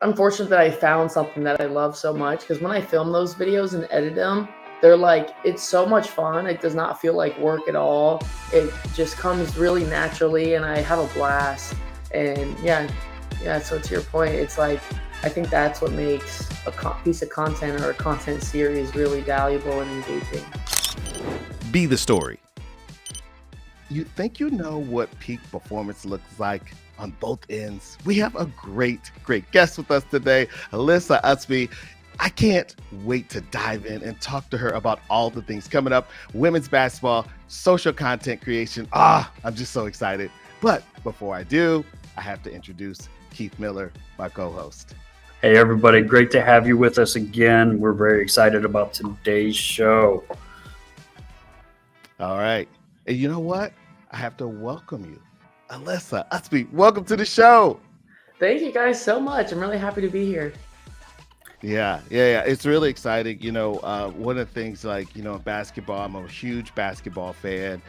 unfortunate that I found something that I love so much, because when I film those videos and edit them, they're like, it's so much fun. It does not feel like work at all. It just comes really naturally, and I have a blast. And yeah. So to your point, it's like, I think that's what makes a piece of content or a content series really valuable and engaging. Be the story. You think you know what peak performance looks like on both ends? We have a great guest with us today, Alyssa Ustby. I can't wait to dive in and talk to her about all the things coming up, women's basketball, social content creation. I'm just so excited. But before I do, I have to introduce Keith Miller, my co-host. Hey, everybody. Great to have you with us again. We're very excited about today's show. All right. And you know what? I have to welcome you, Alyssa Ustby. Welcome to the show. Thank you guys so much. I'm really happy to be here. Yeah. It's really exciting. One of the things, in basketball, I'm a huge basketball fan.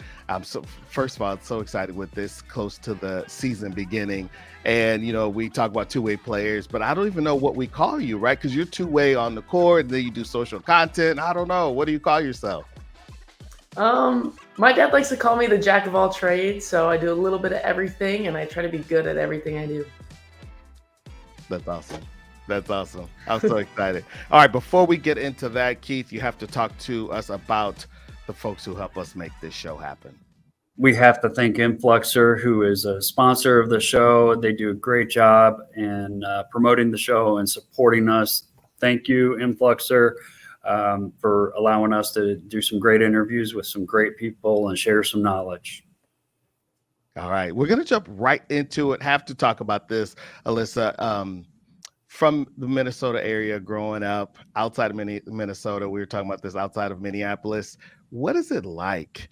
First of all, I'm so excited with this close to the season beginning. And, we talk about two-way players, but I don't even know what we call you, right? Because you're two-way on the court, and then you do social content. I don't know. What do you call yourself? My dad likes to call me the jack of all trades. So I do a little bit of everything, and I try to be good at everything I do. That's awesome. I'm so excited. All right. Before we get into that, Keith, you have to talk to us about the folks who help us make this show happen. We have to thank Influxer, who is a sponsor of the show. They do a great job in promoting the show and supporting us. Thank you, Influxer, for allowing us to do some great interviews with some great people and share some knowledge. All right. We're going to jump right into it. Have to talk about this, Alyssa. From the Minnesota area, growing up outside of Minnesota, we were talking about this outside of Minneapolis. What is it like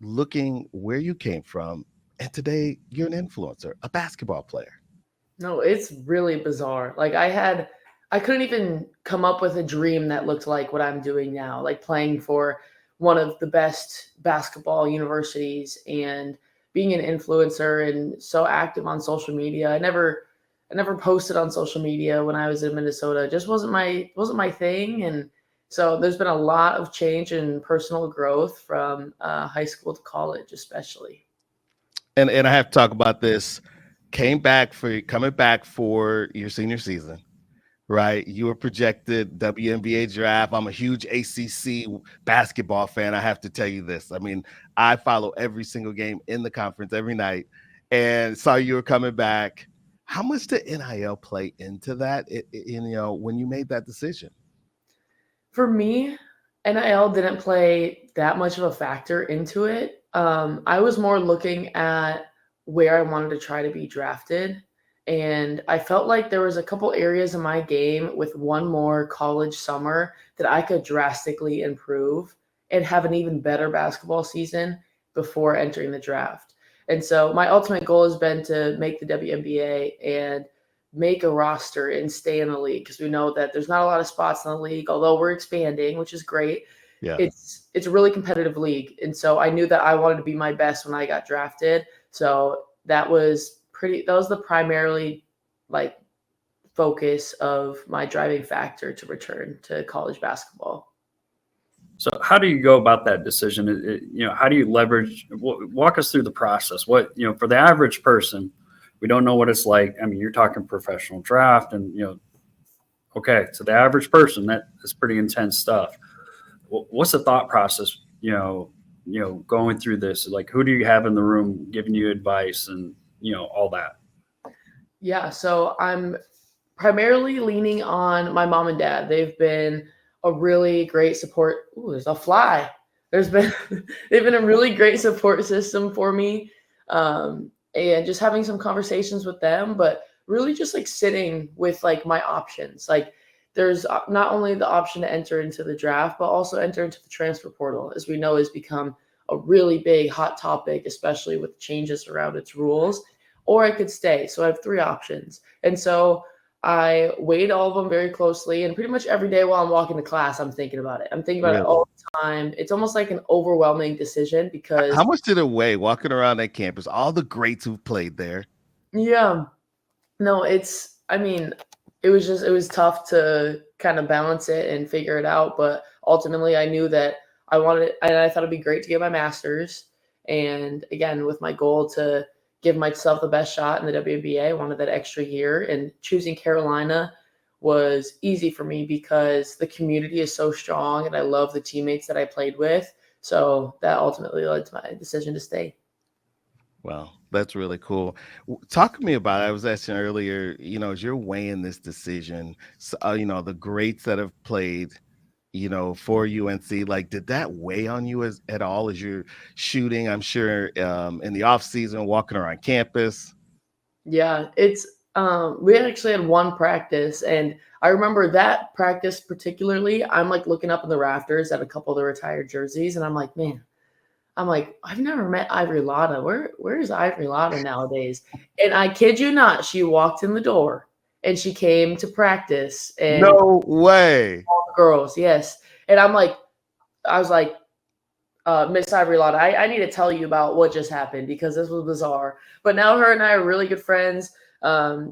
looking where you came from, and today you're an influencer, a basketball player? No, it's really bizarre. Like I couldn't even come up with a dream that looked like what I'm doing now, like playing for one of the best basketball universities and being an influencer and so active on social media. I never posted on social media when I was in Minnesota. It just wasn't my thing. And so there's been a lot of change in personal growth from high school to college, especially. And I have to talk about this. Coming back for your senior season, right? You were projected WNBA draft. I'm a huge ACC basketball fan. I have to tell you this. I mean, I follow every single game in the conference every night, and saw you were coming back. How much did NIL play into that, when you made that decision? For me, NIL didn't play that much of a factor into it. I was more looking at where I wanted to try to be drafted. And I felt like there was a couple areas in my game with one more college summer that I could drastically improve and have an even better basketball season before entering the draft. And so my ultimate goal has been to make the WNBA and make a roster and stay in the league, because we know that there's not a lot of spots in the league, although we're expanding, which is great. Yeah. It's a really competitive league. And so I knew that I wanted to be my best when I got drafted. So that was the primarily focus of my driving factor to return to college basketball. So how do you go about that decision? How do you leverage? Walk us through the process. For the average person, we don't know what it's like. I mean, you're talking professional draft, and okay, so the average person, that is pretty intense stuff. What's the thought process? Going through this, like, who do you have in the room giving you advice and all that? Yeah, so I'm primarily leaning on my mom and dad. They've been a really great support. Ooh, there's a fly. They've been a really great support system for me. And just having some conversations with them, but really just sitting with my options. There's not only the option to enter into the draft, but also enter into the transfer portal, as we know has become a really big hot topic, especially with changes around its rules. Or I could stay. So I have three options. And so I weighed all of them very closely, and pretty much every day while I'm walking to class, I'm thinking about it. I'm thinking about it all the time. It's almost like an overwhelming decision, because how much did it weigh walking around that campus, all the greats who've played there? Yeah, no, it was tough to kind of balance it and figure it out. But ultimately, I knew that I wanted, and I thought it'd be great to get my master's. And again, with my goal to give myself the best shot in the WNBA, I wanted that extra year. And choosing Carolina was easy for me because the community is so strong and I love the teammates that I played with. So that ultimately led to my decision to stay. Well, that's really cool. Talk to me about it. I was asking earlier, as you're weighing this decision, the greats that have played, for UNC, like, did that weigh on you at all as you're shooting? I'm sure in the off season, walking around campus. Yeah, it's we actually had one practice, and I remember that practice particularly. I'm like looking up in the rafters at a couple of the retired jerseys, and I'm like, man, I've never met Ivory Lotta. Where is Ivory Lotta nowadays? And I kid you not, she walked in the door and she came to practice and No way. all the girls, yes. And I was like, Miss Ivory Lotta, I need to tell you about what just happened because this was bizarre. But now her and I are really good friends.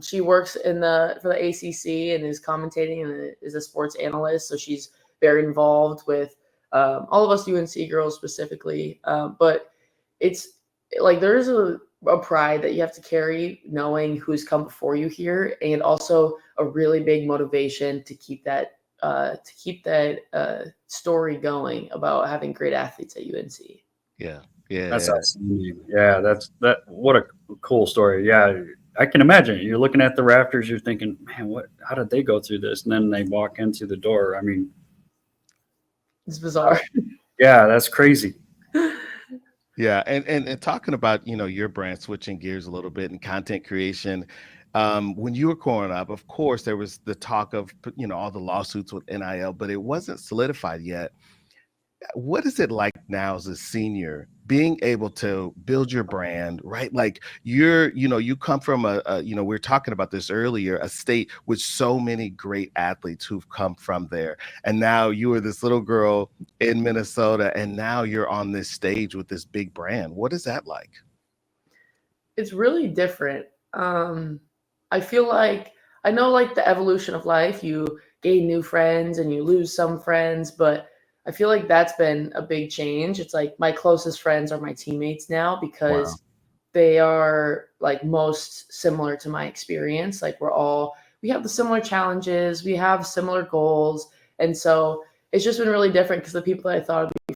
She works for the ACC and is commentating and is a sports analyst, so she's very involved with all of us UNC girls specifically. But it's like there's a pride that you have to carry knowing who's come before you here, and also a really big motivation to keep that story going about having great athletes at UNC. Yeah. Yeah. That's outstanding. Yeah, what a cool story. Yeah. I can imagine you're looking at the rafters, you're thinking, man, how did they go through this? And then they walk into the door. I mean, it's bizarre. Yeah, that's crazy. Yeah. And talking about, your brand, switching gears a little bit, and content creation. When you were growing up, of course, there was the talk of, all the lawsuits with NIL, but it wasn't solidified yet. What is it like now as a senior being able to build your brand, right? Like you come from we were talking about this earlier, a state with so many great athletes who've come from there. And now you were this little girl in Minnesota, and now you're on this stage with this big brand. What is that like? It's really different. I feel like I know like the evolution of life, you gain new friends and you lose some friends, but I feel like that's been a big change. It's like my closest friends are my teammates now because they are like most similar to my experience. Like we have the similar challenges, we have similar goals. And so it's just been really different because the people that I thought I'd be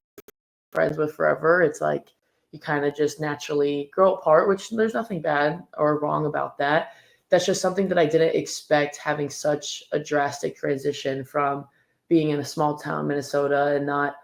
friends with forever, it's like you kind of just naturally grow apart, which there's nothing bad or wrong about that. That's just something that I didn't expect, having such a drastic transition from being in a small town, Minnesota, and not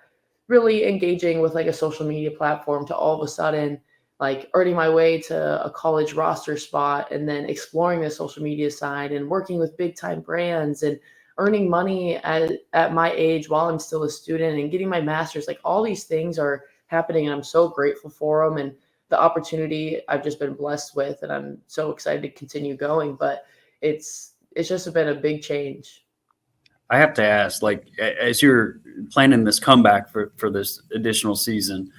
really engaging with like a social media platform to all of a sudden like earning my way to a college roster spot and then exploring the social media side and working with big time brands and earning money at my age while I'm still a student and getting my master's. Like all these things are happening and I'm so grateful for them and the opportunity I've just been blessed with, and I'm so excited to continue going. But it's just been a big change. I have to ask, like, as you're planning this comeback for this additional season,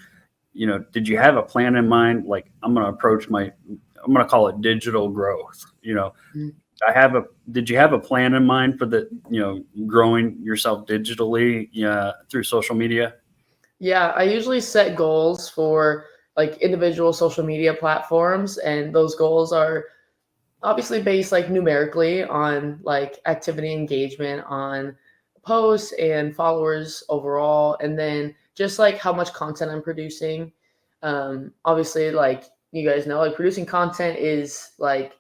did you have a plan in mind? Like, I'm going to call it digital growth. Did you have a plan in mind for growing yourself digitally through social media? Yeah, I usually set goals for like individual social media platforms, and those goals are obviously based like numerically on like activity engagement on posts and followers overall, and then just like how much content I'm producing. Obviously, like you guys know, like producing content is like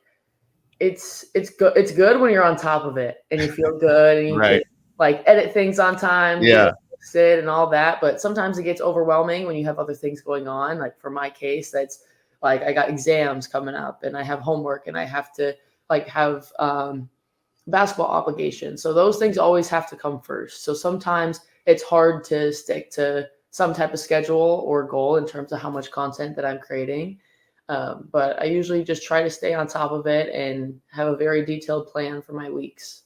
it's good when you're on top of it and you feel good and you can like edit things on time, sit and all that. But sometimes it gets overwhelming when you have other things going on. Like for my case, that's like I got exams coming up and I have homework and I have to like have basketball obligations. So those things always have to come first. So sometimes it's hard to stick to some type of schedule or goal in terms of how much content that I'm creating. But I usually just try to stay on top of it and have a very detailed plan for my weeks.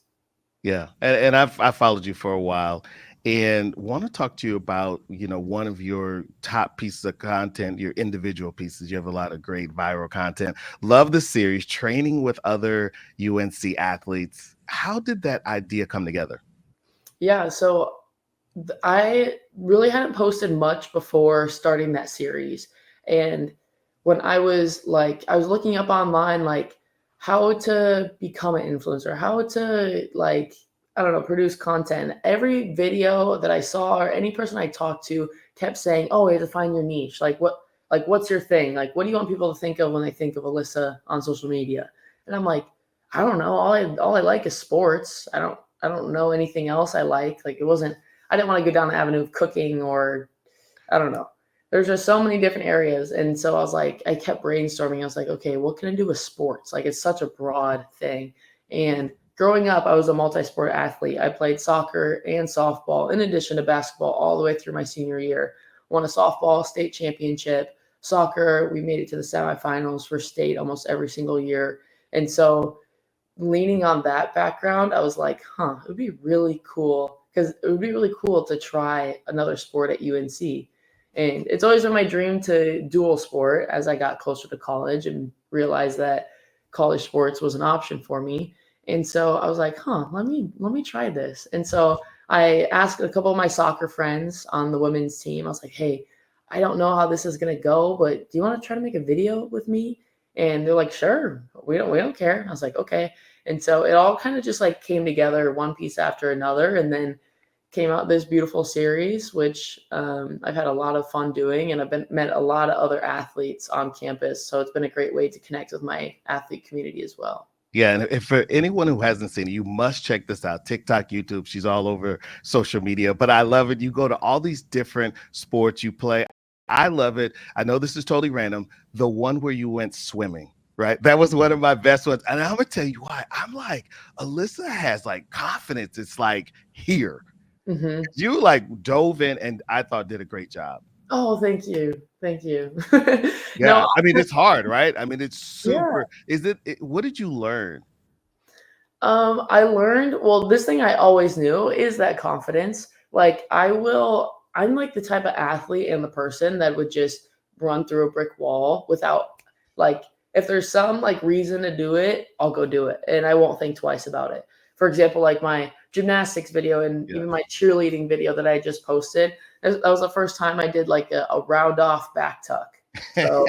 Yeah. And I followed you for a while and want to talk to you about, one of your top pieces of content, your individual pieces. You have a lot of great viral content. Love the series, Training with Other UNC Athletes. How did that idea come together? Yeah, so I really hadn't posted much before starting that series. And when I was looking up online, like how to become an influencer, how to I don't know, produce content. Every video that I saw or any person I talked to kept saying, "Oh, you have to find your niche. What's your thing? Like, what do you want people to think of when they think of Alyssa on social media?" And I'm like, I don't know. All I like is sports. I don't know anything else I like. Like, it wasn't. I didn't want to go down the avenue of cooking or I don't know. There's just so many different areas. And so I was like, I kept brainstorming. I was like, okay, what can I do with sports? Like, it's such a broad thing. And growing up, I was a multi-sport athlete. I played soccer and softball in addition to basketball all the way through my senior year. Won a softball state championship. Soccer, we made it to the semifinals for state almost every single year. And so leaning on that background, I was like, it would be really cool because it would be really cool to try another sport at UNC. And it's always been my dream to dual sport as I got closer to college and realized that college sports was an option for me. And so I was like, let me try this. And so I asked a couple of my soccer friends on the women's team. I was like, hey, I don't know how this is going to go, but do you want to try to make a video with me? And they're like, sure, we don't care. I was like, okay. And so it all kind of just like came together one piece after another, and then came out this beautiful series, which I've had a lot of fun doing, and I've met a lot of other athletes on campus. So it's been a great way to connect with my athlete community as well. Yeah, and if for anyone who hasn't seen it, you must check this out. TikTok, YouTube, she's all over social media. But I love it. You go to all these different sports you play. I love it. I know this is totally random. The one where you went swimming, right? That was one of my best ones. And I'm going to tell you why. I'm like, Alyssa has like confidence. It's like here. Mm-hmm. You like dove in and I thought did a great job. Oh, thank you. Thank you. Yeah. No, I mean, it's hard, right? I mean, it's super. Yeah. What did you learn? I learned, well, this thing I always knew is that confidence. I'm like the type of athlete and the person that would just run through a brick wall without, like, if there's some like reason to do it, I'll go do it. And I won't think twice about it. For example, like my gymnastics video and even my cheerleading video that I just posted, that was the first time I did like a round off back tuck. So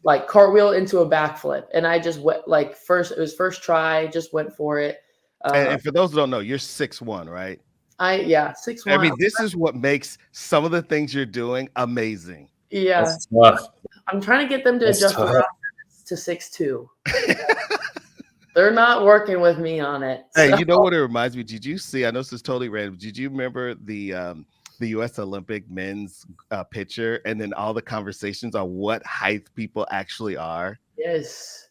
like cartwheel into a backflip. And I just went it was first try, just went for it. And for those who don't know, you're 6'1", right? 6'1". I mean, this is what makes some of the things you're doing amazing. Yeah. I'm trying to get them to adjust to 6'2". They're not working with me on it. Hey, you know what it reminds me? Did you see? I know this is totally random. Did you remember the U.S. Olympic men's picture, and then all the conversations on what height people actually are? Yes.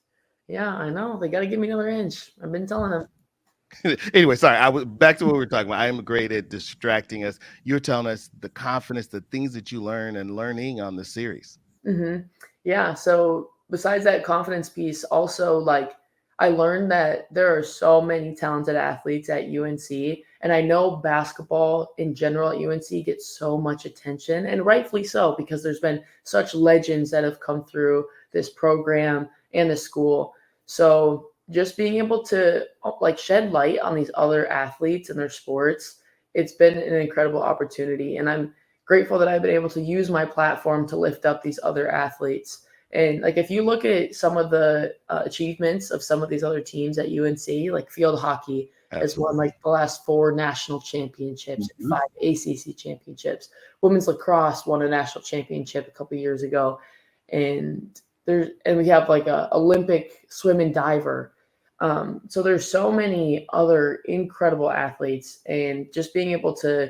Yeah, I know. They got to give me another inch. I've been telling them. Anyway, sorry. I was back to what we were talking about. I am great at distracting us. You're telling us the confidence, the things that you learn and learning on the series. Mm-hmm. Yeah. So besides that confidence piece, also I learned that there are so many talented athletes at UNC, and I know basketball in general at UNC gets so much attention, and rightfully so, because there's been such legends that have come through this program and the school. So just being able to shed light on these other athletes and their sports, it's been an incredible opportunity, and I'm grateful that I've been able to use my platform to lift up these other athletes. And if you look at some of the achievements of some of these other teams at UNC, like field hockey has won the last 4 national championships, 5 ACC championships. Women's lacrosse won a national championship a couple of years ago, and we have a Olympic swim and diver. So there's so many other incredible athletes, and just being able to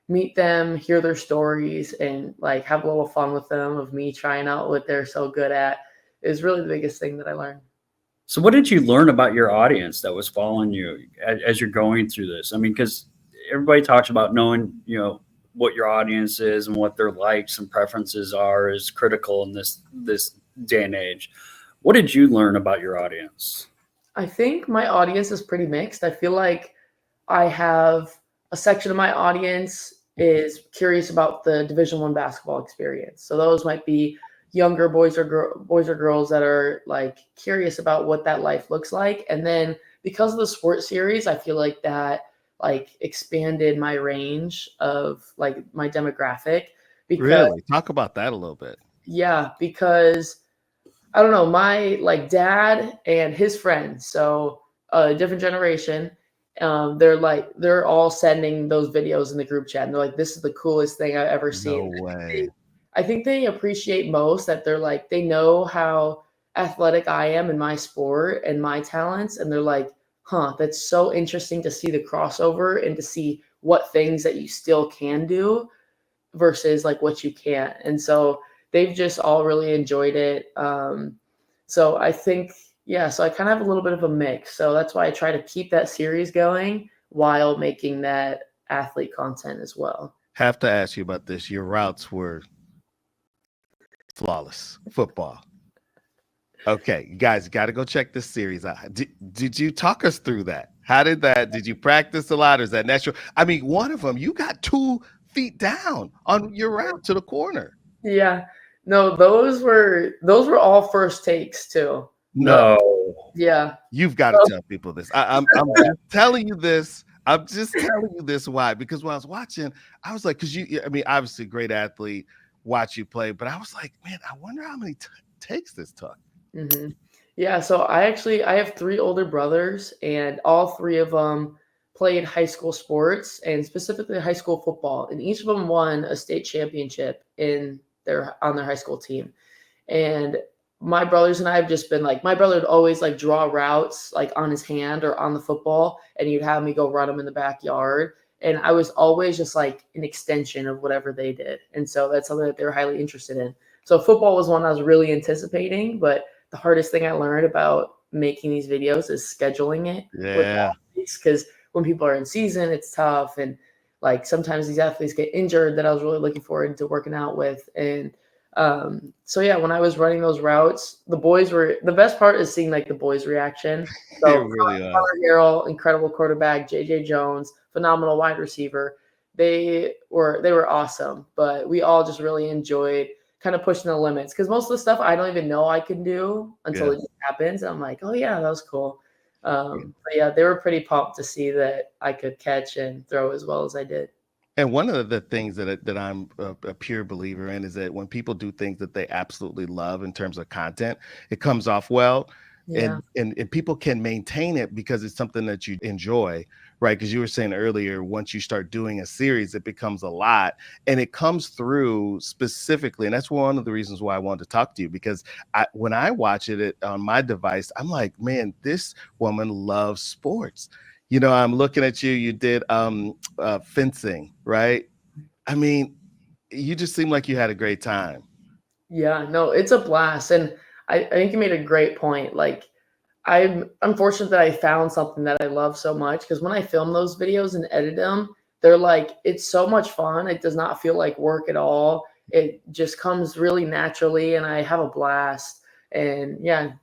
meet them, hear their stories, and have a little fun with them of me trying out what they're so good at is really the biggest thing that I learned. So what did you learn about your audience that was following you as you're going through this? I mean, because everybody talks about knowing, what your audience is and what their likes and preferences are is critical in this day and age. What did you learn about your audience? I think my audience is pretty mixed. I feel like I have a section of my audience is curious about the Division I basketball experience. So those might be younger boys or girls that are curious about what that life looks like. And then because of the sports series, I feel like that like expanded my range of like my demographic. Because Really? Talk about that a little bit. yeah, because I don't know, my like dad and his friends, so a different generation, they're all sending those videos in the group chat, and they're like, "This is the coolest thing I've ever No seen." way. I think they appreciate most that they're like, they know how athletic I am in my sport and my talents, and they're like, "Huh, that's so interesting to see the crossover and to see what things that you still can do versus like what you can't." And so they've just all really enjoyed it. So I think, yeah, so I kind of have a little bit of a mix. So that's why I try to keep that series going while making that athlete content as well. Have to ask you about this. Your routes were flawless. Football. Okay, you guys got to go check this series out. Did you talk us through that? How did you practice a lot? Or is that natural? I mean, one of them, you got 2 feet down on your route to the corner. Yeah. No, those were all first takes too. No. Yeah. You've got to tell people this. I'm just telling you this. I'm just telling you this. Why? Because when I was watching, I was like, I mean, obviously great athlete, watch you play, but I was like, man, I wonder how many takes this took. Mm-hmm. Yeah, so I have 3 older brothers, and all 3 of them played high school sports, and specifically high school football. And each of them won a state championship on their high school team. And my brothers and I have just been like, my brother would always like draw routes like on his hand or on the football, and he'd have me go run them in the backyard. And I was always just like an extension of whatever they did. And so that's something that they were highly interested in. So football was one I was really anticipating, but the hardest thing I learned about making these videos is scheduling it with athletes, because when people are in season, it's tough. And like sometimes these athletes get injured that I was really looking forward to working out with. And so yeah, when I was running those routes, the best part is seeing like the boys' reaction. So really Connor Harrell, incredible quarterback, JJ Jones, phenomenal wide receiver. They were awesome, but we all just really enjoyed kind of pushing the limits, because most of the stuff I don't even know I can do until it just happens. And I'm like, oh yeah, that was cool. But yeah, they were pretty pumped to see that I could catch and throw as well as I did. And one of the things that I'm a pure believer in is that when people do things that they absolutely love in terms of content, it comes off well. Yeah. And people can maintain it because it's something that you enjoy, right? Because you were saying earlier, once you start doing a series, it becomes a lot, and it comes through specifically. And that's one of the reasons why I wanted to talk to you, because when I watch it on my device, I'm like, man, this woman loves sports. You know, I'm looking at you. You did fencing, right? I mean, you just seem like you had a great time. Yeah, no, it's a blast. And I think you made a great point. Like, I'm fortunate that I found something that I love so much, because when I film those videos and edit them, they're like, it's so much fun. It does not feel like work at all. It just comes really naturally, and I have a blast. And yeah.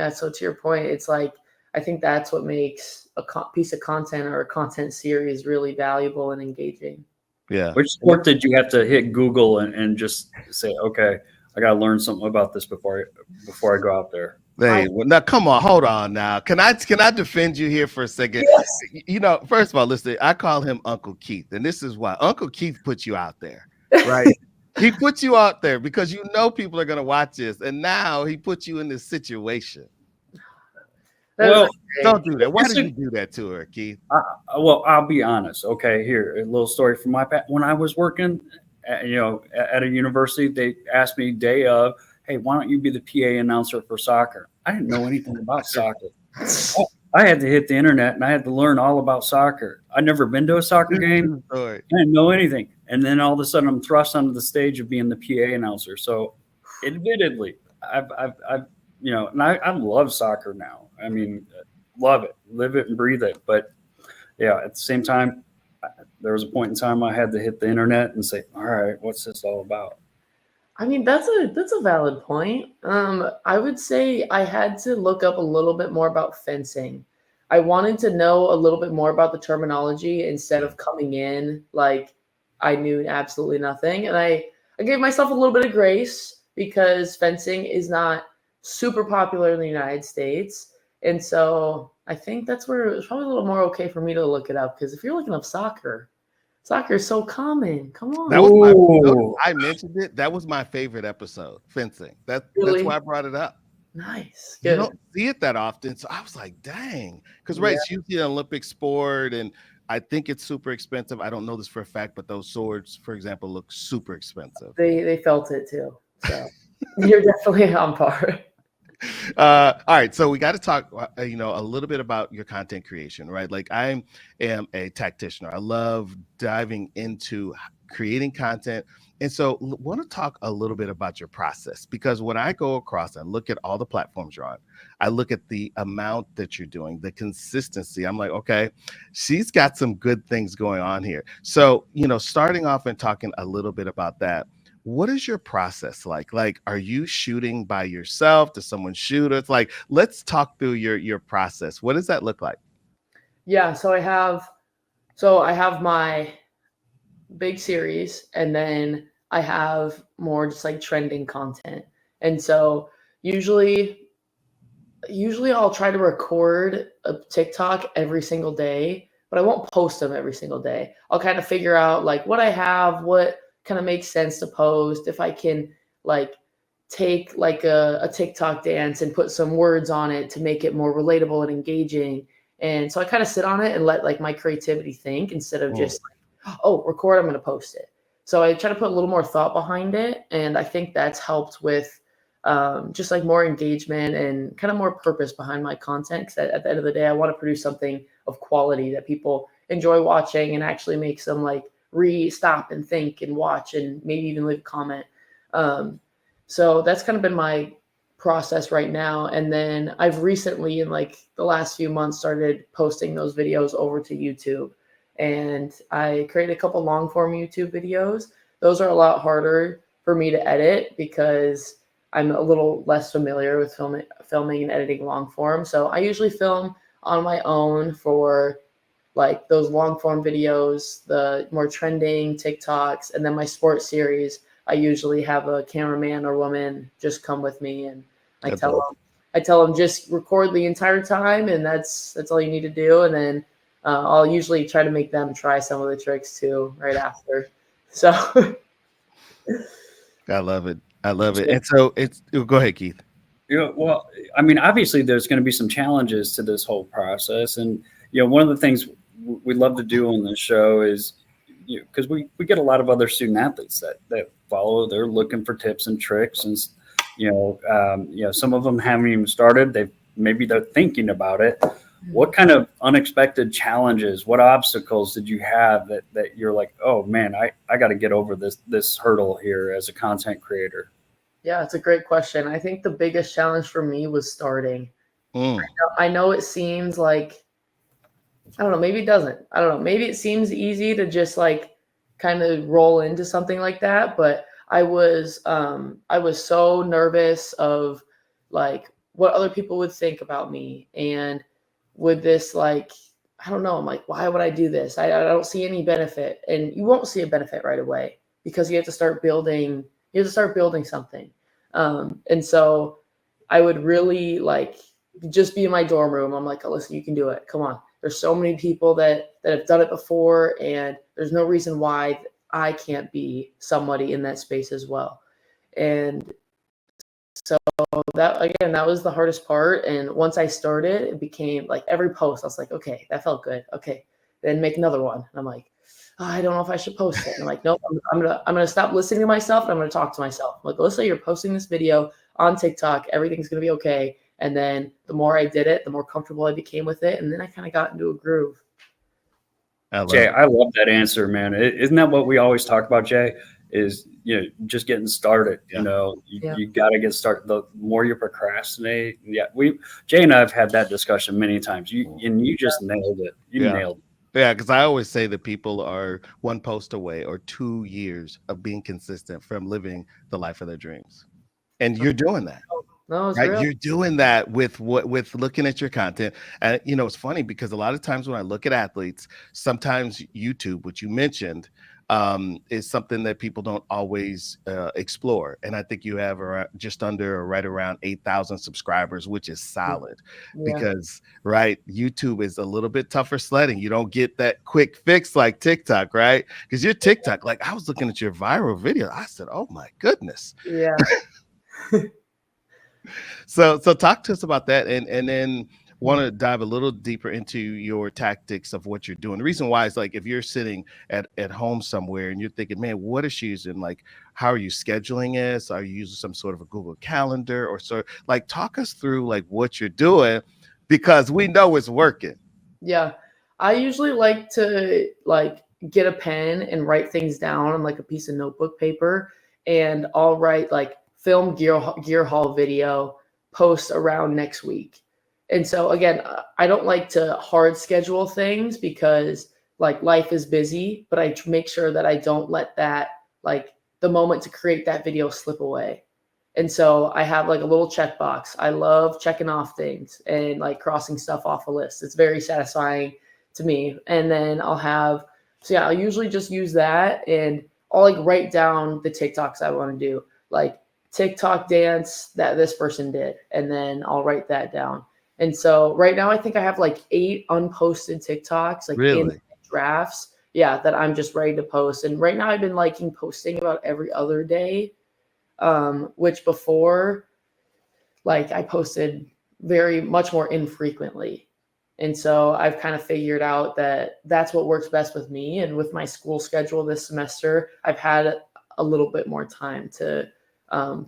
So to your point, it's like, I think that's what makes a piece of content or a content series really valuable and engaging. Yeah. Which sport did you have to hit Google and just say, okay, I got to learn something about this before I go out there? Hey, well, now come on, hold on now. Can I defend you here for a second? Yes. You know, first of all, listen, I call him Uncle Keith, and this is why. Uncle Keith put you out there, right? He put you out there because you know people are going to watch this, and now he put you in this situation. Well, don't do that. Why did you do that to her, Keith? Well, I'll be honest. Okay, here, a little story from my past. When I was working, at a university, they asked me day of, hey, why don't you be the PA announcer for soccer? I didn't know anything about soccer. I had to hit the internet, and I had to learn all about soccer. I'd never been to a soccer game. I didn't know anything. And then all of a sudden, I'm thrust onto the stage of being the PA announcer. So, admittedly, and I love soccer now. I mean, love it, live it and breathe it. But yeah, at the same time, there was a point in time I had to hit the internet and say, all right, what's this all about? I mean, that's a valid point. I would say I had to look up a little bit more about fencing. I wanted to know a little bit more about the terminology instead of coming in like I knew absolutely nothing. And I gave myself a little bit of grace, because fencing is not super popular in the United States. And so I think that's where it's probably a little more okay for me to look it up, because if you're looking up soccer is so common. Come on. That was Ooh. I mentioned it. That was my favorite episode, fencing. That's Really? why I brought it up. Nice. You Good. don't see it that often. So I was like, dang. Because Yeah. it's usually an Olympic sport, and I think it's super expensive. I don't know this for a fact, but those swords, for example, look super expensive. They felt it too. So you're definitely on par. All right, so we got to talk a little bit about your content creation, right? Like, I am a tactician. I love diving into creating content, and so want to talk a little bit about your process, because when I go across and look at all the platforms you're on, I look at the amount that you're doing, the consistency. I'm like, okay, she's got some good things going on here. So starting off and talking a little bit about that, what is your process like? Like, are you shooting by yourself? Does someone shoot? It's like, let's talk through your process. What does that look like? Yeah, so I have my big series, and then I have more just like trending content. And so usually I'll try to record a TikTok every single day, but I won't post them every single day. I'll kind of figure out like what I have, what kind of makes sense to post, if I can like take like a TikTok dance and put some words on it to make it more relatable and engaging. And so I kind of sit on it and let like my creativity think, instead of just like, oh, record, I'm going to post it. So I try to put a little more thought behind it. And I think that's helped with just like more engagement and kind of more purpose behind my content. Because at the end of the day, I want to produce something of quality that people enjoy watching and actually makes them like stop and think and watch and maybe even leave a comment. So that's kind of been my process right now. And then I've recently, in like the last few months, started posting those videos over to YouTube. And I created a couple long form YouTube videos. Those are a lot harder for me to edit because I'm a little less familiar with filming and editing long form. So I usually film on my own for like those long form videos, the more trending TikToks, and then my sports series. I usually have a cameraman or woman just come with me, and I tell them just record the entire time, and that's all you need to do. And then I'll usually try to make them try some of the tricks too right after. So I love it. And so go ahead, Keith. Well, I mean, obviously there's going to be some challenges to this whole process. And, one of the things we love to do on this show is, because we get a lot of other student athletes that follow, they're looking for tips and tricks. And, some of them haven't even started. Maybe they're thinking about it. What kind of unexpected challenges, what obstacles did you have that you're like, oh man, I got to get over this hurdle here as a content creator? Yeah, it's a great question. I think the biggest challenge for me was starting. I know it seems like, I don't know, maybe it doesn't. I don't know. Maybe it seems easy to just like kind of roll into something like that. But I was so nervous of like what other people would think about me. And with this, like, I don't know, I'm like, why would I do this? I don't see any benefit. And you won't see a benefit right away, because you have to start building something. And so I would really like just be in my dorm room. I'm like, Alyssa, you can do it. Come on. There's so many people that have done it before, and there's no reason why I can't be somebody in that space as well. And so that was the hardest part. And once I started, it became like every post, I was like, okay, that felt good. Okay, then make another one. And I'm like, oh, I don't know if I should post it. And I'm like, nope, I'm gonna stop listening to myself, and I'm gonna talk to myself. I'm like, Alyssa, you're posting this video on TikTok. Everything's gonna be okay. And then the more I did it, the more comfortable I became with it. And then I kind of got into a groove. Jay, I love that answer, man. Isn't that what we always talk about, Jay? Is, just getting started. Yeah. You got to get started. The more you procrastinate, Jay and I have had that discussion many times. You just nailed it. Nailed it. Yeah, because I always say that people are one post away or 2 years of being consistent from living the life of their dreams, and you're doing that. No, it's right? real. You're doing that with looking at your content. And it's funny because a lot of times when I look at athletes, sometimes YouTube, which you mentioned, is something that people don't always explore. And I think you have just under or right around 8,000 subscribers, which is solid because, right, YouTube is a little bit tougher sledding. You don't get that quick fix like TikTok, right? Because your TikTok, like I was looking at your viral video, I said, oh my goodness. Yeah. So talk to us about that, and then want to dive a little deeper into your tactics of what you're doing. The reason why is like if you're sitting at home somewhere and you're thinking, man, what is she using? Like, how are you scheduling this? Are you using some sort of a Google Calendar or so? Like, talk us through like what you're doing because we know it's working. Yeah, I usually like to like get a pen and write things down on like a piece of notebook paper, and I'll write like film gear haul video, post around next week. And so again, I don't like to hard schedule things because like life is busy, but I make sure that I don't let that like the moment to create that video slip away. And so I have like a little checkbox. I love checking off things and like crossing stuff off a list. It's very satisfying to me. And then I'll usually just use that and I'll like write down the TikToks I want to do, like TikTok dance that this person did. And then I'll write that down. And so right now I think I have like 8 unposted TikToks, like in drafts. Yeah, that I'm just ready to post. And right now I've been liking posting about every other day. Which before, like I posted very much more infrequently. And so I've kind of figured out that that's what works best with me. And with my school schedule this semester, I've had a little bit more time to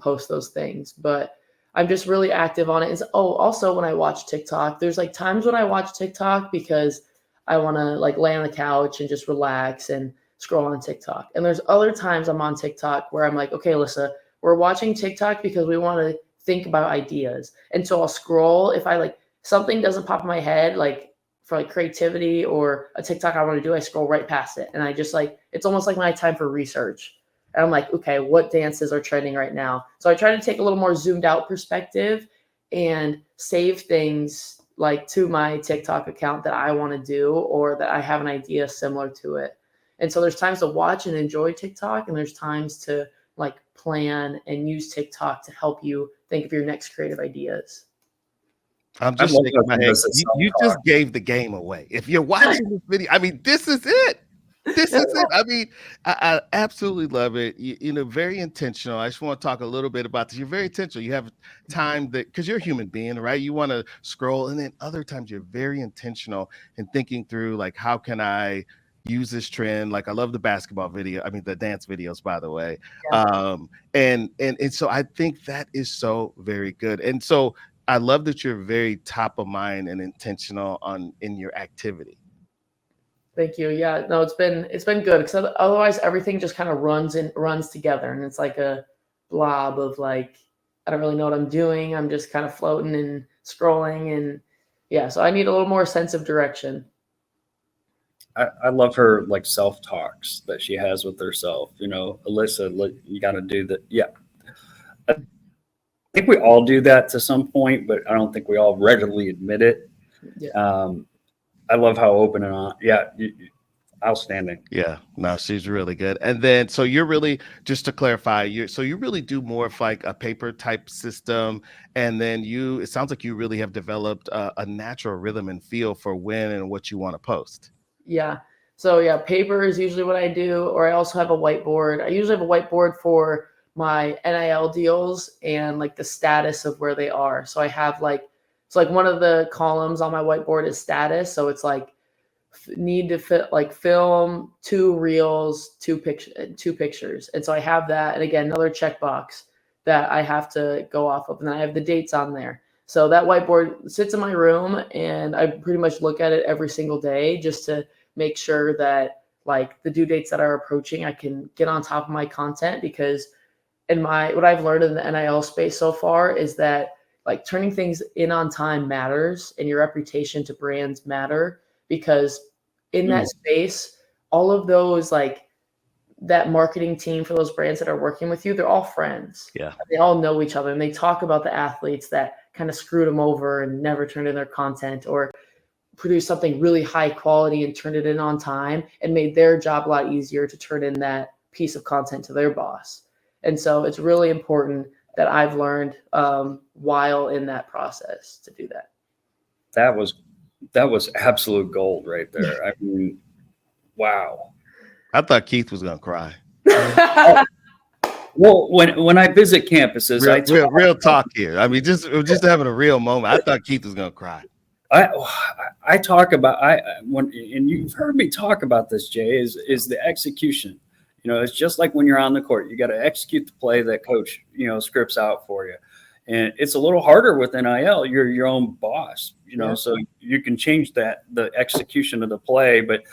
post those things, but I'm just really active on it. And also when I watch TikTok, there's like times when I watch TikTok because I want to like lay on the couch and just relax and scroll on TikTok. And there's other times I'm on TikTok where I'm like, okay, Alyssa, we're watching TikTok because we want to think about ideas. And so I'll scroll. If I like something doesn't pop in my head, like for like creativity or a TikTok I want to do, I scroll right past it. And I just like, it's almost like my time for research. And I'm like, okay, what dances are trending right now? So I try to take a little more zoomed out perspective and save things like to my TikTok account that I want to do or that I have an idea similar to it. And so there's times to watch and enjoy TikTok, and there's times to like plan and use TikTok to help you think of your next creative ideas. I'm just shaking my head. You just gave the game away. If you're watching this video, I mean, this is it. This is it. I mean, I absolutely love it. You know, very intentional. I just want to talk a little bit about this. You're very intentional. You have time that, because you're a human being, right? You want to scroll, and then other times you're very intentional in thinking through, like, how can I use this trend? Like, I love the basketball video. I mean, the dance videos, by the way. Yeah. And so I think that is so very good. And so I love that you're very top of mind and intentional in your activity. Thank you. Yeah, no, it's been good because otherwise everything just kind of runs together, and it's like a blob of like I don't really know what I'm doing. I'm just kind of floating and scrolling, and yeah. So I need a little more sense of direction. I love her like self-talks that she has with herself. You know, Alyssa, look, you got to do that. Yeah, I think we all do that to some point, but I don't think we all readily admit it. Yeah. I love how open and on. Yeah. Outstanding. Yeah, no, she's really good. And then, so you're really, just to clarify, you really do more of like a paper type system. And then it sounds like you really have developed a natural rhythm and feel for when and what you want to post. Yeah. So yeah, paper is usually what I do, or I also have a whiteboard. I usually have a whiteboard for my NIL deals and like the status of where they are. So I have like one of the columns on my whiteboard is status. So it's like need to fit like film 2 reels, 2 pictures. And so I have that. And again, another checkbox that I have to go off of. And then I have the dates on there. So that whiteboard sits in my room and I pretty much look at it every single day just to make sure that like the due dates that are approaching, I can get on top of my content, because what I've learned in the NIL space so far is that like turning things in on time matters, and your reputation to brands matter, because in that space, all of those like that marketing team for those brands that are working with you, they're all friends. Yeah. They all know each other, and they talk about the athletes that kind of screwed them over and never turned in their content, or produced something really high quality and turned it in on time and made their job a lot easier to turn in that piece of content to their boss. And so it's really important that I've learned while in that process to do that. That was absolute gold right there. I mean, wow. I thought Keith was gonna cry. Well, when I visit campuses, real talk here. I mean, just having a real moment. I thought Keith was gonna cry. I talk about and you've heard me talk about this, Jay, is the execution. You know, it's just like when you're on the court, you got to execute the play that coach, you know, scripts out for you. And it's a little harder with NIL. You're your own boss, you know, so you can change the execution of the play, but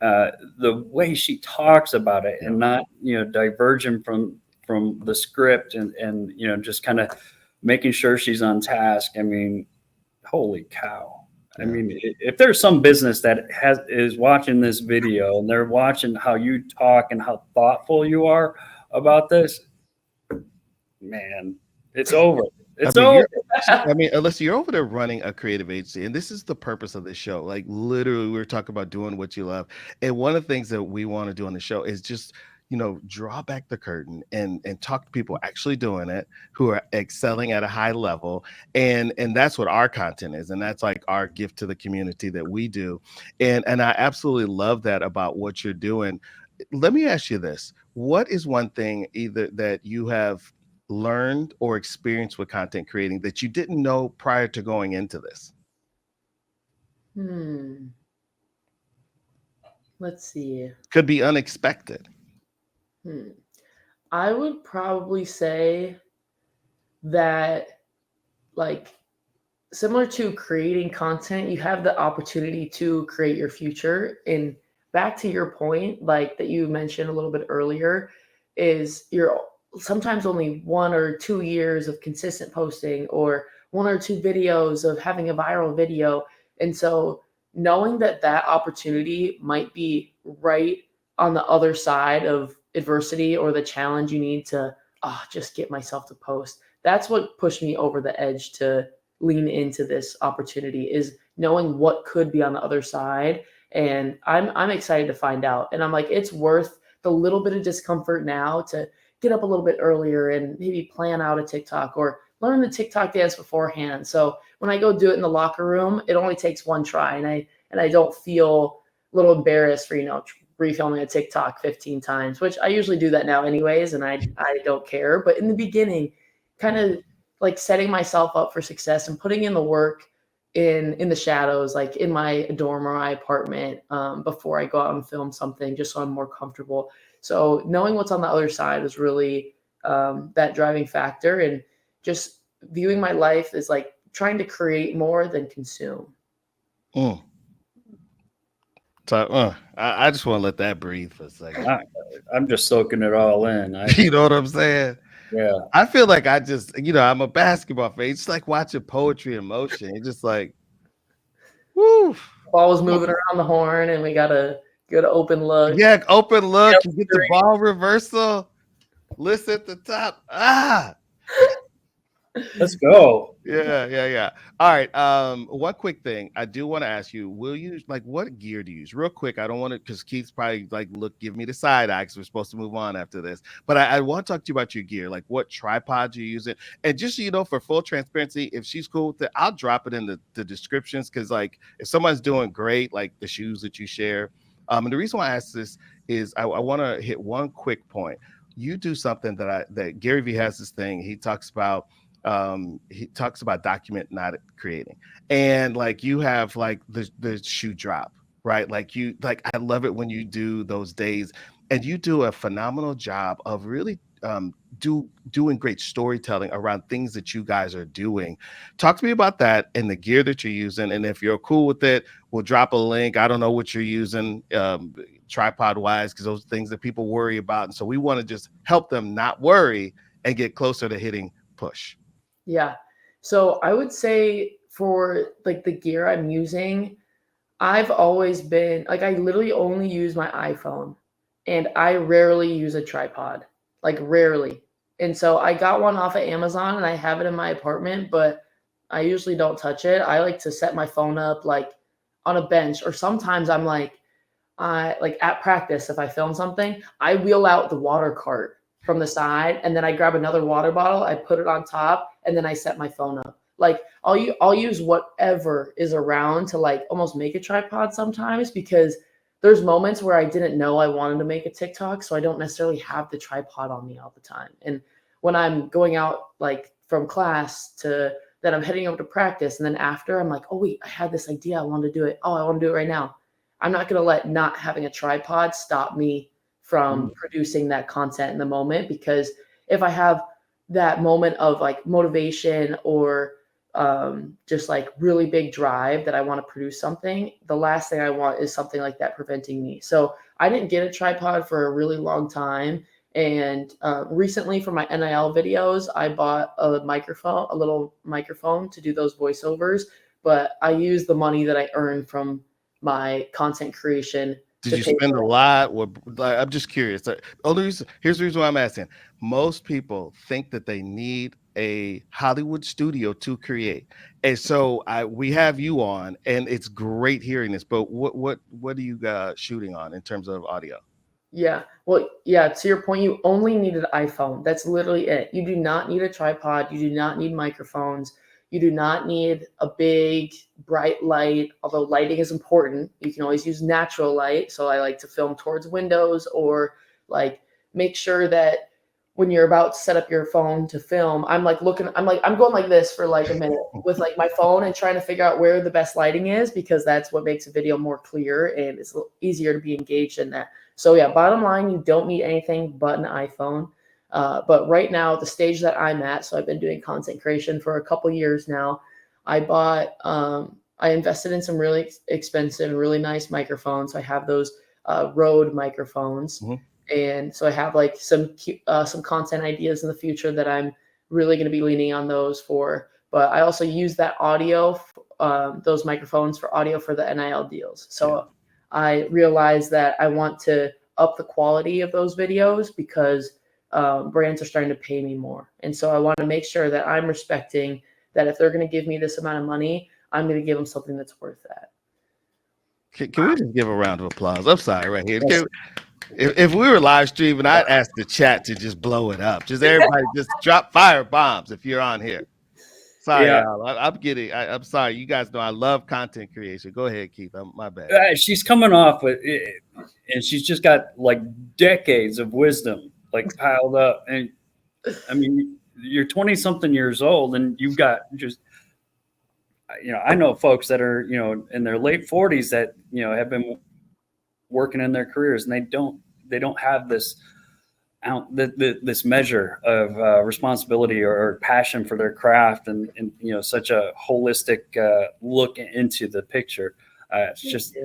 the way she talks about it and not, you know, diverging from the script and you know, just kind of making sure she's on task. I mean, holy cow. I mean, if there's some business that is watching this video and they're watching how you talk and how thoughtful you are about this, man, it's over. It's over. I mean, Alyssa, you're over there running a creative agency, and this is the purpose of the show. Like, literally, we're talking about doing what you love. And one of the things that we want to do on the show is just, you know, draw back the curtain and talk to people actually doing it, who are excelling at a high level. And that's what our content is. And that's like our gift to the community that we do. And I absolutely love that about what you're doing. Let me ask you this. What is one thing either that you have learned or experienced with content creating that you didn't know prior to going into this? Let's see. Could be unexpected. I would probably say that, like, similar to creating content, you have the opportunity to create your future. And back to your point, like that you mentioned a little bit earlier, is you're sometimes only 1 or 2 years of consistent posting or 1 or 2 videos of having a viral video. And so knowing that that opportunity might be right on the other side of adversity or the challenge you need to just get myself to post. That's what pushed me over the edge to lean into this opportunity, is knowing what could be on the other side. And I'm excited to find out. And I'm like, it's worth the little bit of discomfort now to get up a little bit earlier and maybe plan out a TikTok or learn the TikTok dance beforehand. So when I go do it in the locker room, it only takes one try, and I don't feel a little embarrassed for, you know, refilming a TikTok 15 times, which I usually do that now anyways, and I don't care. But in the beginning, kind of like setting myself up for success and putting in the work in the shadows, like in my dorm or my apartment, before I go out and film something, just so I'm more comfortable. So knowing what's on the other side was really that driving factor, and just viewing my life as like trying to create more than consume. So I just want to let that breathe for a second. I'm just soaking it all in. You know what I'm saying? Yeah. I feel like I just, you know, I'm a basketball fan. It's like watching poetry in motion. It's just like, woo. Ball was moving around the horn, and we got a good open look. Yeah, open look. You get the ball reversal. List at the top. Let's go. Yeah. All right. One quick thing I do want to ask you: will you what gear do you use? Real quick. I don't want to, because Keith's probably give me the side eye because we're supposed to move on after this. But I want to talk to you about your gear, like what tripods you're using, and just so you know, for full transparency, if she's cool with it, I'll drop it in the descriptions, because like if someone's doing great, like the shoes that you share. And the reason why I ask this is I want to hit one quick point. You do something that Gary Vee has this thing. He talks about document, not creating. And like you have like the shoe drop, right? I love it when you do those days, and you do a phenomenal job of really doing great storytelling around things that you guys are doing. Talk to me about that and the gear that you're using. And if you're cool with it, we'll drop a link. I don't know what you're using tripod wise, because those are things that people worry about. And so we want to just help them not worry and get closer to hitting push. Yeah. So I would say for like the gear I'm using, I've always been like, I literally only use my iPhone, and I rarely use a tripod, like rarely. And so I got one off of Amazon, and I have it in my apartment, but I usually don't touch it. I like to set my phone up like on a bench, or sometimes I'm like at practice, if I film something, I wheel out the water cart from the side, and then I grab another water bottle, I put it on top, and then I set my phone up. Like I'll use whatever is around to like almost make a tripod sometimes, because there's moments where I didn't know I wanted to make a TikTok, so I don't necessarily have the tripod on me all the time. And when I'm going out like from class to then I'm heading over to practice, and then after I'm like, oh wait, I had this idea, I want to do it. Oh, I want to do it right now. I'm not going to let not having a tripod stop me from producing that content in the moment, because if I have that moment of like motivation or just like really big drive that I want to produce something, the last thing I want is something like that preventing me. So I didn't get a tripod for a really long time. And recently for my NIL videos, I bought a little microphone to do those voiceovers, but I use the money that I earn from my content creation. Did you spend a lot? Or, like, I'm just curious. Here's the reason why I'm asking. Most people think that they need a Hollywood studio to create, and so we have you on, and it's great hearing this. But what are you shooting on in terms of audio? Yeah. Well, yeah, to your point, you only need an iPhone. That's literally it. You do not need a tripod. You do not need microphones. You do not need a big bright light, although lighting is important. You can always use natural light. So I like to film towards windows, or like make sure that when you're about to set up your phone to film, I'm going like this for like a minute with like my phone and trying to figure out where the best lighting is, because that's what makes a video more clear and it's easier to be engaged in that. So yeah, bottom line, you don't need anything but an iPhone. But right now, the stage that I'm at, so I've been doing content creation for a couple years now. I invested in some really expensive, really nice microphones. I have those Rode microphones. Mm-hmm. And so I have like some content ideas in the future that I'm really going to be leaning on those for. But I also use that audio, those microphones for audio for the NIL deals. So I realized that I want to up the quality of those videos, because brands are starting to pay me more. And so I want to make sure that I'm respecting that if they're going to give me this amount of money, I'm going to give them something that's worth that. Can we just give a round of applause? I'm sorry, right here. If we were live streaming, I'd ask the chat to just blow it up. Just everybody just drop fire bombs if you're on here. Sorry, y'all. I'm sorry. You guys know I love content creation. Go ahead, Keith. My bad. She's coming off with it, and she's just got like decades of wisdom like piled up. And I mean, you're 20 something years old, and you've got just, I know folks that are, in their late 40s that, have been working in their careers, and they don't have this this measure of responsibility or passion for their craft, and such a holistic look into the picture. It's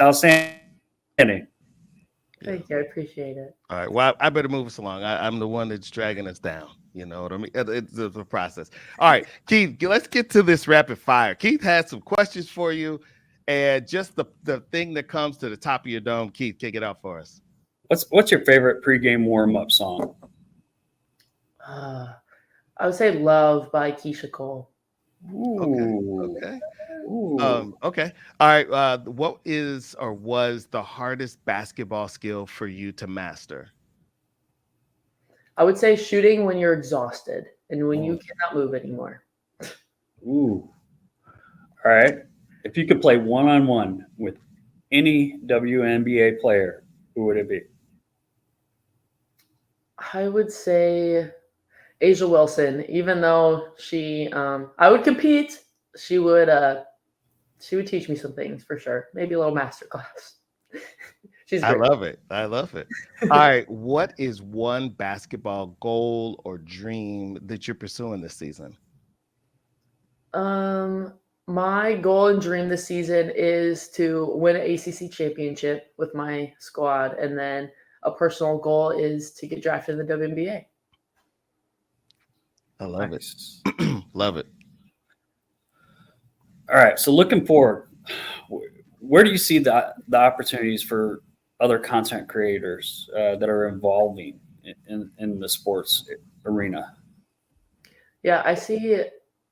outstanding. Thank you. I appreciate it. All right. Well, I better move us along. I'm the one that's dragging us down. You know what I mean? It's the process. All right, Keith, let's get to this rapid fire. Keith has some questions for you, and just the thing that comes to the top of your dome. Keith, kick it out for us. What's your favorite pregame warm-up song? I would say "Love" by Keisha Cole. Okay. Okay. All right. What is or was the hardest basketball skill for you to master? I would say shooting when you're exhausted and when you cannot move anymore. Ooh. All right. If you could play one-on-one with any WNBA player, who would it be? I would say Asia Wilson. Even though I would compete, she would teach me some things for sure. Maybe a little master class. She's great. I love it. All right. What is one basketball goal or dream that you're pursuing this season? My goal and dream this season is to win an ACC championship with my squad, and then a personal goal is to get drafted in the WNBA. I love it. Love it. All right. So looking forward, where do you see the opportunities for other content creators that are evolving in the sports arena? Yeah, I see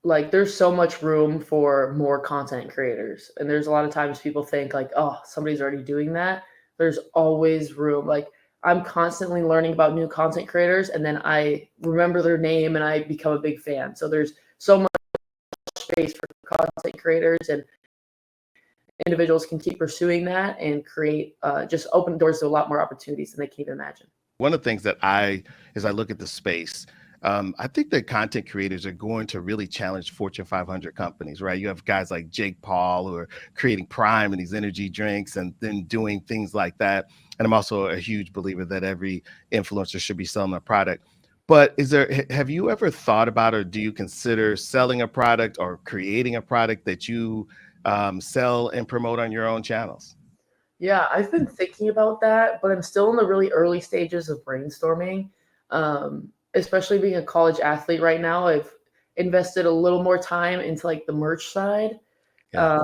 like there's so much room for more content creators. And there's a lot of times people think like, oh, somebody's already doing that. There's always room. Like I'm constantly learning about new content creators, and then I remember their name and I become a big fan. So there's so much space for content creators, and individuals can keep pursuing that and create just open doors to a lot more opportunities than they can even imagine. One of the things that as I look at the space, I think that content creators are going to really challenge Fortune 500 companies, right? You have guys like Jake Paul who are creating Prime and these energy drinks and then doing things like that. And I'm also a huge believer that every influencer should be selling a product. But have you ever thought about, or do you consider selling a product or creating a product that you sell and promote on your own channels? Yeah, I've been thinking about that, but I'm still in the really early stages of brainstorming. Especially being a college athlete right now, I've invested a little more time into like the merch side. Yeah.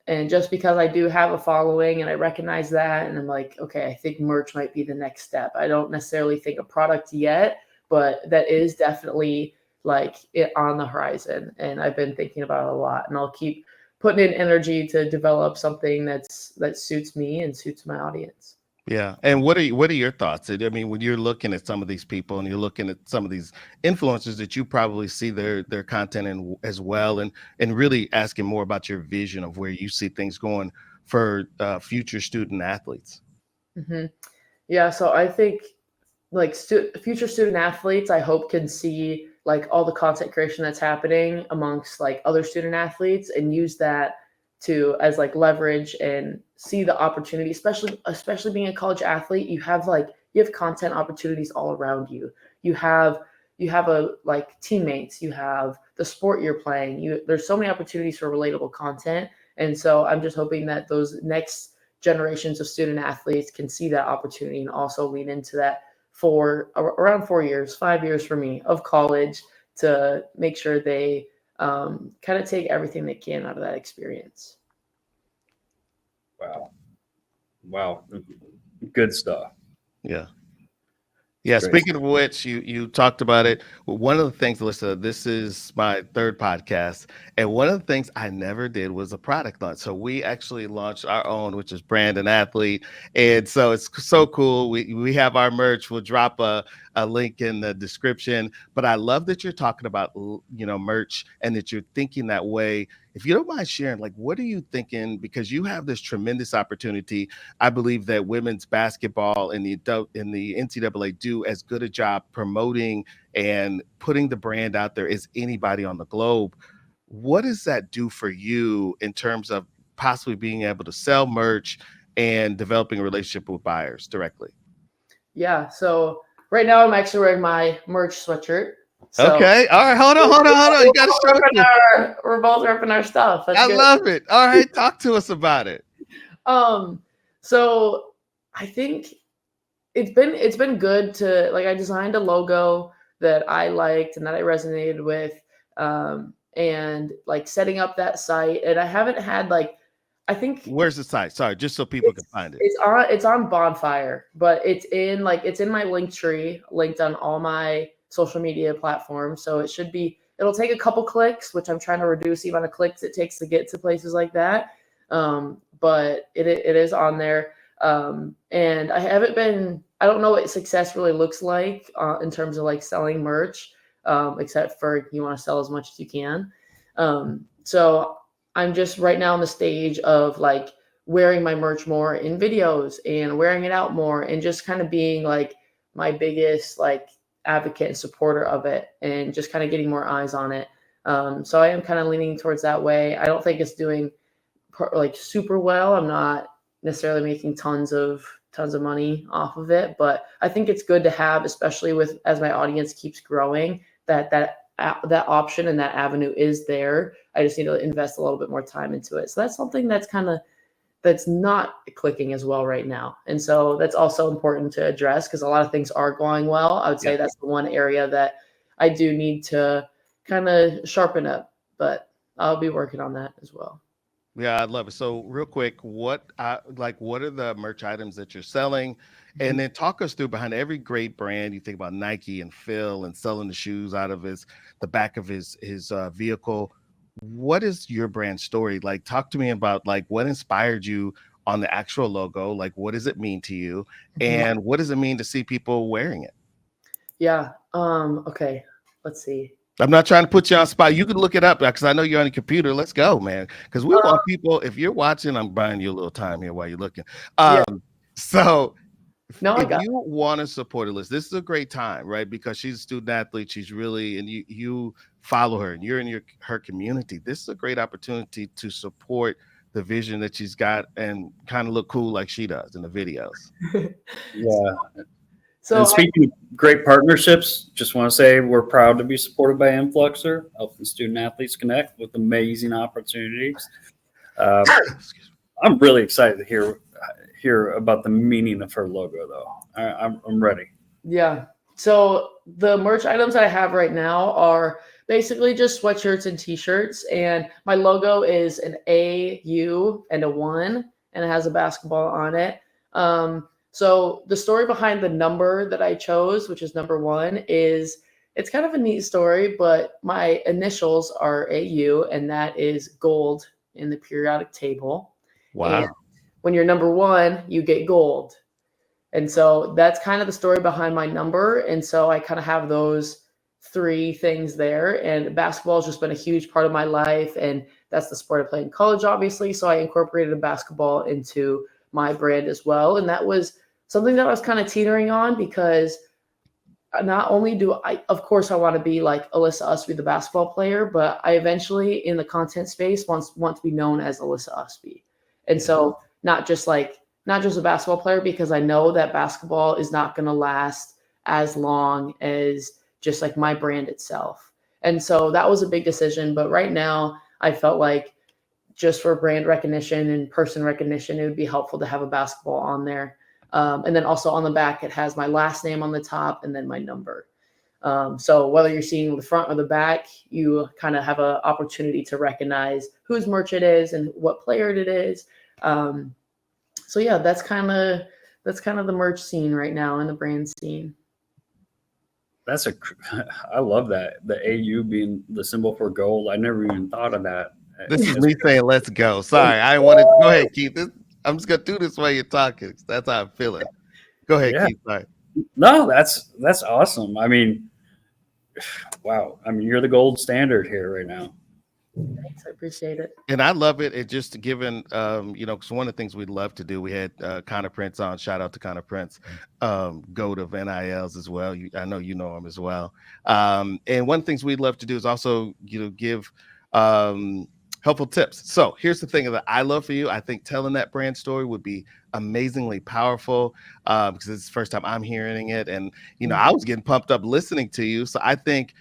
And just because I do have a following and I recognize that, and I'm like, okay, I think merch might be the next step. I don't necessarily think a product yet, but that is definitely like it on the horizon. And I've been thinking about it a lot, and I'll keep putting in energy to develop something that suits me and suits my audience. Yeah. And what are your thoughts? I mean, when you're looking at some of these people and you're looking at some of these influencers that you probably see their content in as well, and really asking more about your vision of where you see things going for future student athletes. Mm-hmm. Yeah, so I think like future student athletes, I hope can see like all the content creation that's happening amongst like other student athletes and use that to as like leverage and see the opportunity, especially being a college athlete. You have content opportunities all around you. You have a like teammates, you have the sport you're playing. There's so many opportunities for relatable content. And so I'm just hoping that those next generations of student athletes can see that opportunity and also lean into that for around 4 years, 5 years for me of college, to make sure they kind of take everything they can out of that experience. Wow. Good stuff. Yeah. Yeah. Great. Speaking of which, you talked about it. One of the things, Alyssa, this is my third podcast, and one of the things I never did was a product launch. So we actually launched our own, which is Brand&Athlete, and so it's so cool. We have our merch. We'll drop a link in the description. But I love that you're talking about merch, and that you're thinking that way. If you don't mind sharing, like, what are you thinking? Because you have this tremendous opportunity. I believe that women's basketball and the NCAA do as good a job promoting and putting the brand out there as anybody on the globe. What does that do for you in terms of possibly being able to sell merch and developing a relationship with buyers directly? Yeah. So right now I'm actually wearing my merch sweatshirt. So okay. All right. Hold on. You got to show it. We're both repping our stuff. That's I good. love it. All right. Talk to us about it. So I think it's been good to like, I designed a logo that I liked and that I resonated with, and like setting up that site. And I haven't had like, I think where's the site? Sorry, just so people can find it. It's on Bonfire, but it's in my link tree, linked on all my social media platforms. So it'll take a couple clicks, which I'm trying to reduce the amount of clicks it takes to get to places like that. But it is on there. And I don't know what success really looks like in terms of like selling merch, except for you want to sell as much as you can. So I'm just right now in the stage of like wearing my merch more in videos and wearing it out more and just kind of being like my biggest like advocate and supporter of it and just kind of getting more eyes on it. So I am kind of leaning towards that way. I don't think it's doing like super well. I'm not necessarily making tons of money off of it, but I think it's good to have, especially as my audience keeps growing, that option and that avenue is there. I just need to invest a little bit more time into it. So that's something that's not clicking as well right now. And so that's also important to address because a lot of things are going well. I would say that's the one area that I do need to kind of sharpen up, but I'll be working on that as well. Yeah, I love it. So real quick, what what are the merch items that you're selling? And then talk us through behind every great brand. You think about Nike and Phil and selling the shoes out of the back of his vehicle. What is your brand story? Like, talk to me about like what inspired you on the actual logo. Like, what does it mean to you? Mhm. And what does it mean to see people wearing it? Yeah. Okay. Let's see. I'm not trying to put you on spot. You can look it up because I know you're on the computer. Let's go, man. Because we want people. If you're watching, I'm buying you a little time here while you're looking. Yeah. So No, I if got. you want to support Alyssa, this is a great time, right? Because she's a student athlete. She's really, and you follow her and you're in her community. This is a great opportunity to support the vision that she's got and kind of look cool like she does in the videos. Yeah. So And speaking of great partnerships, just want to say we're proud to be supported by Influxer, helping student athletes connect with amazing opportunities. I'm really excited to hear about the meaning of her logo, though. I'm ready. Yeah. So the merch items I have right now are basically just sweatshirts and t-shirts. And my logo is an A, U, and a 1, and it has a basketball on it. So the story behind the number that I chose, which is number 1, is it's kind of a neat story, but my initials are AU, and that is gold in the periodic table. And Wow. when you're number 1, you get gold. And so that's kind of the story behind my number. And so I kind of have those 3 things there. And basketball has just been a huge part of my life. And that's the sport I play in college, obviously. So I incorporated a basketball into my brand as well. And that was something that I was kind of teetering on because not only do I, of course, I want to be like Alyssa Ustby, the basketball player, but I eventually in the content space want to be known as Alyssa Ustby. And so not just a basketball player, because I know that basketball is not going to last as long as just like my brand itself. And so that was a big decision. But right now, I felt like just for brand recognition and person recognition, it would be helpful to have a basketball on there. And then also on the back, it has my last name on the top and then my number. So whether you're seeing the front or the back, you kind of have an opportunity to recognize whose merch it is and what player it is. So yeah, that's kind of the merch scene right now and the brand scene. I love that. The AU being the symbol for gold. I never even thought of that. This is me saying, let's go. Sorry, I want to go ahead, Keith. I'm just gonna do this while you're talking. That's how I'm feeling. Go ahead, Yeah. Keith. Sorry. No, that's awesome. I mean, wow. I mean, you're the gold standard here right now. Thanks, I appreciate it. And I love it. It just given, because one of the things we'd love to do, we had Connor Prince on. Shout out to Connor Prince, GOAT of NILs as well. I know you know him as well. And one of the things we'd love to do is also, give helpful tips. So here's the thing that I love for you. I think telling that brand story would be amazingly powerful because it's the first time I'm hearing it. And, I was getting pumped up listening to you. So I think,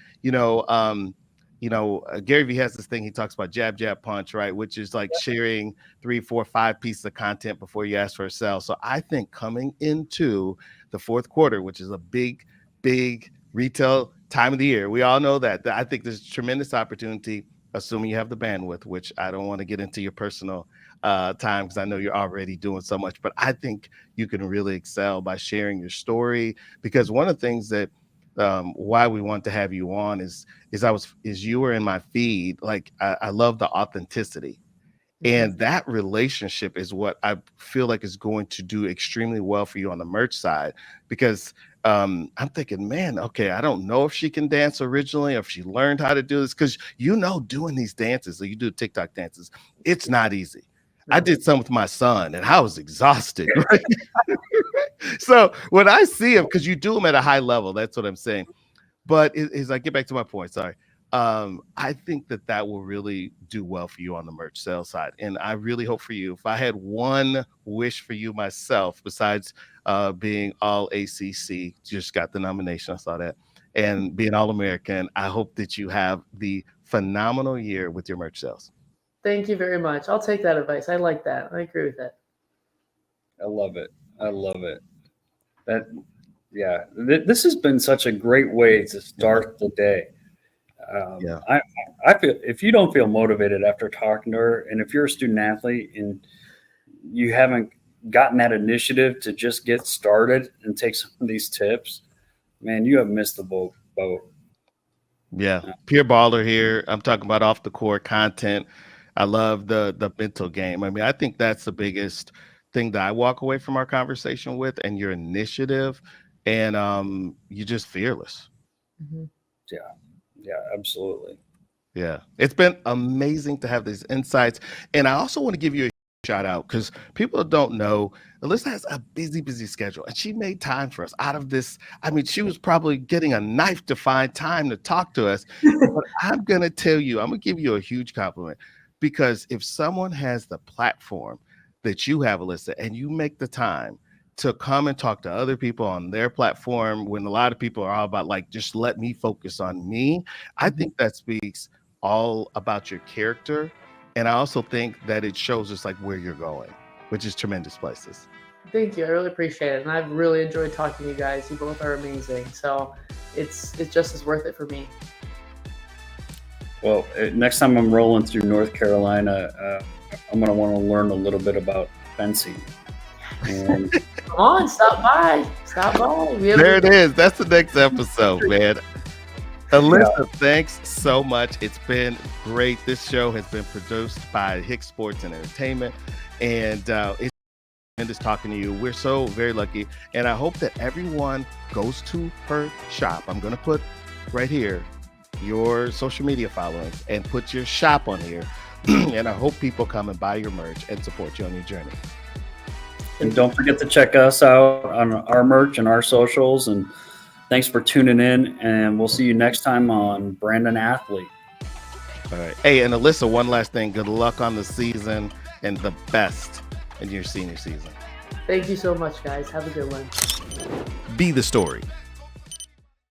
Gary Vee has this thing he talks about jab, jab, punch, right? Which is like sharing 3, 4, 5 pieces of content before you ask for a sell. So I think coming into the fourth quarter, which is a big, big retail time of the year, we all know that I think there's tremendous opportunity, assuming you have the bandwidth, which I don't want to get into your personal time because I know you're already doing so much, but I think you can really excel by sharing your story because one of the things that why we want to have you on is you were in my feed. Like I love the authenticity, and that relationship is what I feel like is going to do extremely well for you on the merch side because I'm thinking, man, okay, I don't know if she can dance originally or if she learned how to do this because doing these dances, so you do TikTok dances, it's not easy. I did some with my son and I was exhausted. Right? So when I see him, because you do them at a high level, that's what I'm saying. But as I get back to my point, sorry. I think that will really do well for you on the merch sales side. And I really hope for you, if I had one wish for you myself, besides being all ACC, just got the nomination, I saw that, and being all American, I hope that you have the phenomenal year with your merch sales. Thank you very much. I'll take that advice. I like that. I agree with that. I love it. I love it. This has been such a great way to start the day. Yeah. I feel if you don't feel motivated after talking to her, and if you're a student athlete and you haven't gotten that initiative to just get started and take some of these tips, man, you have missed the boat. Yeah, pure baller here. I'm talking about off the court content. I love the mental game. I mean, I think that's the biggest thing that I walk away from our conversation with, and your initiative, and you're just fearless. Mhm. Yeah, absolutely. Yeah, it's been amazing to have these insights, and I also want to give you a shout out because people don't know Alyssa has a busy schedule, and she made time for us out of this. I mean, she was probably getting a knife to find time to talk to us. But I'm gonna tell you, I'm gonna give you a huge compliment because if someone has the platform that you have, Alyssa, and you make the time to come and talk to other people on their platform when a lot of people are all about like, just let me focus on me. I think that speaks all about your character. And I also think that it shows us like where you're going, which is tremendous places. Thank you. I really appreciate it. And I've really enjoyed talking to you guys. You both are amazing. So it's just as worth it for me. Well, next time I'm rolling through North Carolina, I'm going to want to learn a little bit about fencing. And Come on, stop by. Stop by. There it is. That's the next episode, man. Alyssa, thanks so much. It's been great. This show has been produced by Hicks Sports and Entertainment, and it's tremendous talking to you. We're so very lucky, and I hope that everyone goes to her shop. I'm going to put right here your social media followings and put your shop on here, and I hope people come and buy your merch and support you on your journey. And don't forget to check us out on our merch and our socials. And thanks for tuning in. And we'll see you next time on Brand&Athlete. All right. Hey, and Alyssa, one last thing. Good luck on the season and the best in your senior season. Thank you so much, guys. Have a good one. Be the story.